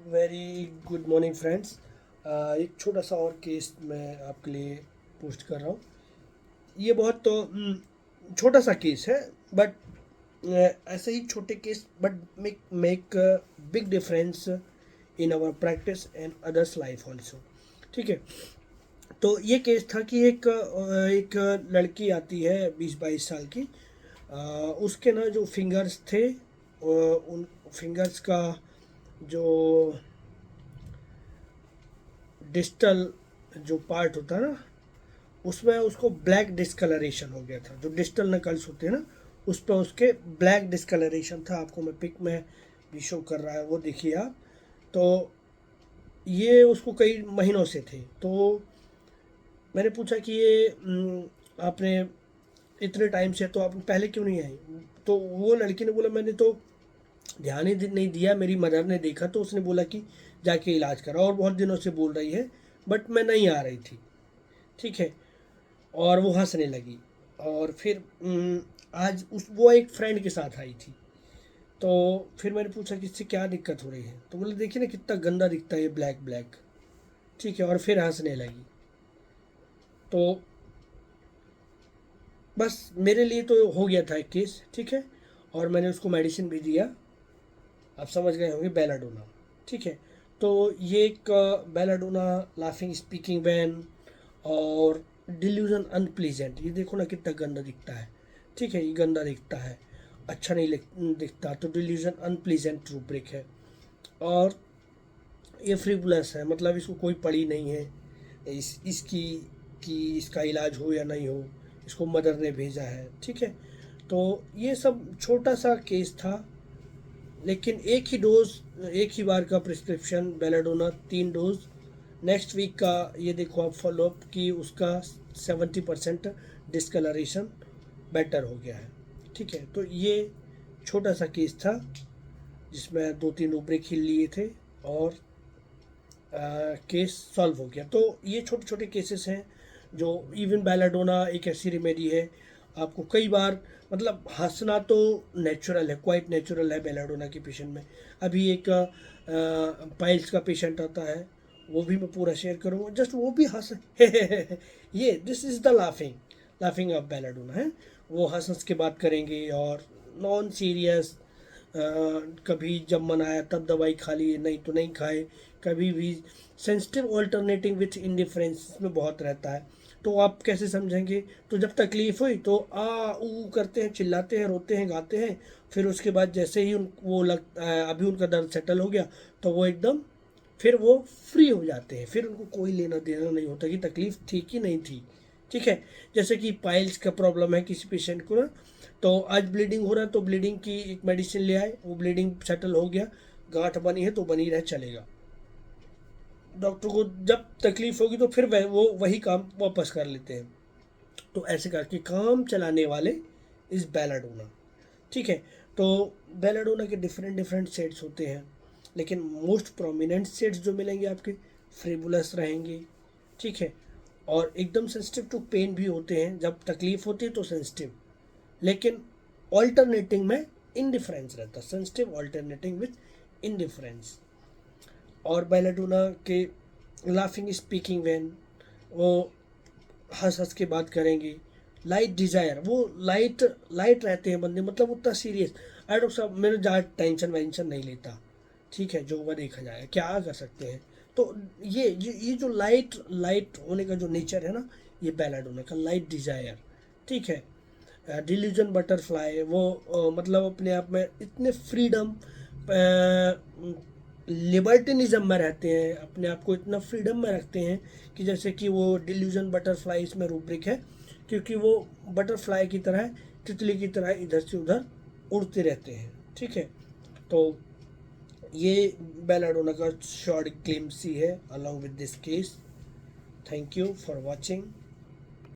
Very good morning friends. एक छोटा सा और केस मैं आपके लिए पोस्ट कर रहा हूँ। ये बहुत तो छोटा सा केस है, बट ऐसे ही छोटे case but make big difference in our practice and others life also. ठीक है, तो ये केस था कि एक लड़की आती है 20-22 साल की। उसके ना जो फिंगर्स थे, उन फिंगर्स का जो डिजिटल जो पार्ट होता है ना, उसमें उसको ब्लैक डिस्कलरेशन हो गया था। जो डिजिटल नकल्स होते हैं ना, उस पर उसके ब्लैक डिस्कलरेशन था। आपको मैं पिक में भी शो कर रहा है, वो देखिए आप। तो ये उसको कई महीनों से थे। तो मैंने पूछा कि ये आपने इतने टाइम से, तो आप पहले क्यों नहीं आई? तो वो लड़की ने बोला मैंने तो ध्यान ही नहीं दिया, मेरी मदर ने देखा तो उसने बोला कि जाके इलाज करा, और बहुत दिनों से बोल रही है बट मैं नहीं आ रही थी। ठीक है, और वो हंसने लगी। और फिर आज वो एक फ्रेंड के साथ आई थी। तो फिर मैंने पूछा कि इससे क्या दिक्कत हो रही है, तो बोले देखिए ना कितना गंदा दिखता है ये ब्लैक ब्लैक। ठीक है, और फिर हंसने लगी। तो बस मेरे लिए तो हो गया था एक केस। ठीक है, और मैंने उसको मेडिसिन भी दिया। आप समझ गए होंगे, बेलाडोना। ठीक है, तो ये एक बेलाडोना, लाफिंग स्पीकिंग वैन और डिल्यूजन अनप्लीजेंट। ये देखो ना कितना गंदा दिखता है। ठीक है, ये गंदा दिखता है, अच्छा नहीं दिखता। तो डिल्यूजन अनप्लीजेंट रूब्रिक है। और ये फ्रीबुलस है, मतलब इसको कोई पड़ी नहीं है इसकी कि इसका इलाज हो या नहीं हो। इसको मदर ने भेजा है। ठीक है, तो ये सब छोटा सा केस था, लेकिन एक ही बार का prescription belladonna, 3 dose. Next week का ये देखो आप फॉलोअप कि उसका 70% डिस्कलरेशन बेटर हो गया है। ठीक है, तो ये छोटा सा केस था जिसमें 2-3 रुब्रिक हिल लिए थे, और केस सॉल्व हो गया। तो ये छोटे छोटे केसेस हैं जो, इवन बेलाडोना एक ऐसी रेमेडी है आपको कई बार, मतलब हंसना तो नेचुरल है, क्वाइट नेचुरल है बेलाडोना के पेशेंट में। अभी एक पाइल्स का पेशेंट आता है, वो भी मैं पूरा शेयर करूँगा, जस्ट वो भी हंस ये this is the laughing laughing of belladonna है। वो हंस हंस के बात करेंगे और नॉन सीरियस। कभी जब मन आया तब दवाई खा ली, नहीं तो नहीं खाए। कभी भी सेंसिटिव ऑल्टरनेटिंग विथ इंडिफरेंस इसमें बहुत रहता है। तो आप कैसे समझेंगे? तो जब तकलीफ हुई तो आ ऊ करते हैं, चिल्लाते हैं, रोते हैं, गाते हैं। फिर उसके बाद जैसे ही वो अभी उनका दर्द सेटल हो गया, तो वो एकदम फिर वो फ्री हो जाते हैं। फिर उनको कोई लेना देना नहीं होता कि तकलीफ थी कि नहीं थी। ठीक है, जैसे कि पाइल्स का प्रॉब्लम है किसी पेशेंट को ना, तो आज ब्लीडिंग हो रहा है तो ब्लीडिंग की एक मेडिसिन ले आए, वो ब्लीडिंग सेटल हो गया, गांठ बनी है तो बनी रह, चलेगा। डॉक्टर को जब तकलीफ होगी तो फिर वो वही काम वापस कर लेते हैं। तो ऐसे करके काम चलाने वाले इस बेलाडोना। ठीक है, तो बेलाडोना के डिफरेंट डिफरेंट सेट्स होते हैं, लेकिन मोस्ट प्रोमिनेंट सेट्स जो मिलेंगे आपके फ्रिबुलस रहेंगे। ठीक है, और एकदम सेंसिटिव टू पेन भी होते हैं, जब तकलीफ होती है तो सेंसिटिव, लेकिन ऑल्टरनेटिंग में इनडिफरेंस रहता है, सेंसिटिव ऑल्टरनेटिंग विथ इनडिफरेंस। और बेलाडोना के लाफिंग स्पीकिंग वैन, वो हंस हंस के बात करेंगे। लाइट डिजायर, वो लाइट लाइट रहते हैं बंदे, मतलब उतना सीरियस। अरे डॉक्टर साहब मेरे ज़्यादा टेंशन वेंशन नहीं लेता। ठीक है, जो होगा देखा जाएगा, क्या कर सकते हैं। तो ये जो लाइट लाइट होने का जो नेचर है ना, ये बेलाडोना का लाइट डिजायर। ठीक है, डिल्यूजन बटरफ्लाई, वो मतलब अपने आप में इतने फ्रीडम, लिबर्टिनिज्म में रहते हैं, अपने आप को इतना फ्रीडम में रखते हैं कि जैसे कि वो डिल्यूजन बटरफ्लाई इसमें रूब्रिक है, क्योंकि वो बटरफ्लाई की तरह, तितली की तरह इधर से उधर उड़ते रहते हैं। ठीक है, तो ये बेलाडोना का शॉर्ट ग्लिम्स ही है along with this case. Thank you for watching.